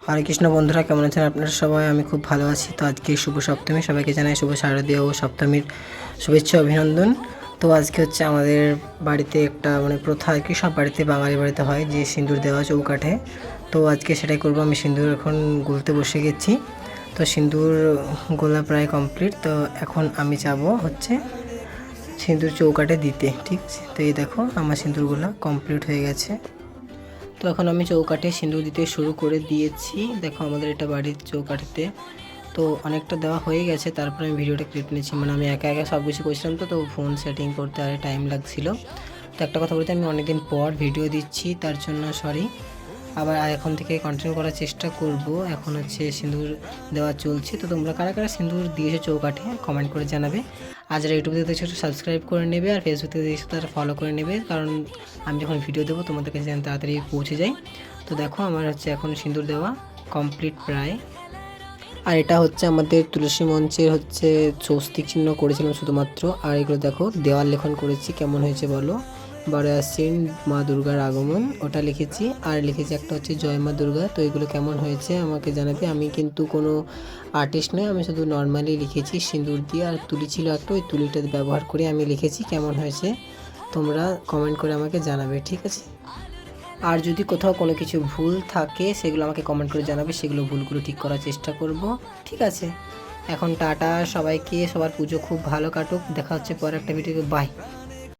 হরে কৃষ্ণ বন্ধুরা, কেমন আছেন আপনারা সবাই? আমি খুব ভালো আছি। তো আজকে শুভ সপ্তমী, সবাইকে জানাই শুভ শারদীয় ও সপ্তমীর শুভেচ্ছা অভিনন্দন। তো আজকে হচ্ছে আমাদের বাড়িতে একটা প্রথা আর কি, সব বাড়িতে বাঙালি বাড়িতে হয় যে সিঁদুর দেওয়া চৌকাঠে। তো আজকে সেটাই করব। আমি সিঁদুর এখন গুলতে বসে গেছি। তো সিঁদুর গোলা প্রায় কমপ্লিট। তো এখন আমি যাব হচ্ছে সিঁদুর চৌকাঠে দিতে, ঠিক আছে? তো এই দেখো আমার সিঁদুরগুলো কমপ্লিট হয়ে গেছে। তো এখন আমি চৌকাঠে সিঁদুর দিতে শুরু করে দিয়েছি। দেখো আমাদের এটা বাড়ির চৌকাঠিতে তো অনেকটা দেওয়া হয়ে গেছে। তারপরে আমি ভিডিওটা ক্লিপ নিয়েছি, আমি একা একা সব কিছু করছিলাম। তো ফোন সেটিং করতে আরে টাইম লাগছিল। তো একটা কথা বলতে, আমি অনেকদিন পর ভিডিও দিচ্ছি, তার জন্য সরি। আবার এখন থেকে কন্টিনিউ করার চেষ্টা করব। এখন হচ্ছে সিঁদুর দেওয়া চলছে। তো তোমরা কারা কারা সিঁদুর দিয়েছো চৌকাঠে কমেন্ট করে জানাবে। আর যারা ইউটিউব থেকে দেখছো সাবস্ক্রাইব করে নেবে, আর ফেসবুক থেকে দেখছো তারা ফলো করে নেবে, কারণ আমি যখন ভিডিও দেবো তোমাদের কাছে যেন তাড়াতাড়ি পৌঁছে যায়। তো দেখো আমার হচ্ছে এখন সিঁদুর দেওয়া কমপ্লিট প্রায়। আর এটা হচ্ছে আমাদের তুলসী মঞ্চের হচ্ছে স্বস্তিক চিহ্ন করেছিলাম শুধুমাত্র। আর এগুলো দেখো দেওয়াল লেখন করেছি, কেমন হয়েছে বলো। 12 আশ্বিন মা দুর্গার আগমন ওটা লিখেছি, আর লিখেছি একটা হচ্ছে জয় মা দুর্গা। তো এগুলো কেমন হয়েছে আমাকে জানাবে। আমি কিন্তু কোনো আর্টিস্ট নই, আমি শুধু নর্মালি লিখেছি সিঁদুর দিয়ে। আর তুলি ছিল একটা, ওই তুলিটা ব্যবহার করে আমি লিখেছি। কেমন হয়েছে তোমরা কমেন্ট করে আমাকে জানাবে, ঠিক আছে? আর যদি কোথাও কোনো কিছু ভুল থাকে সেগুলো আমাকে কমেন্ট করে জানাবে, সেগুলো ভুলগুলো ঠিক করার চেষ্টা করব, ঠিক আছে? এখন টাটা সবাইকে, সবার পুজো খুব ভালো কাটুক। দেখা হচ্ছে পরে একটা ভিডিও, বাই।